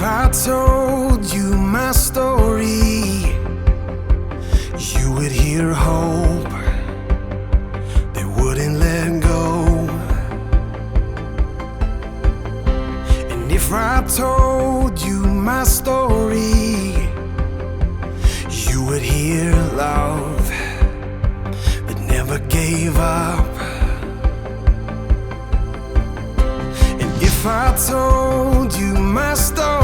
I told you my story, you would hear hope that wouldn't let go. And if I told you my story, you would hear love that never gave up. And if I told you my story,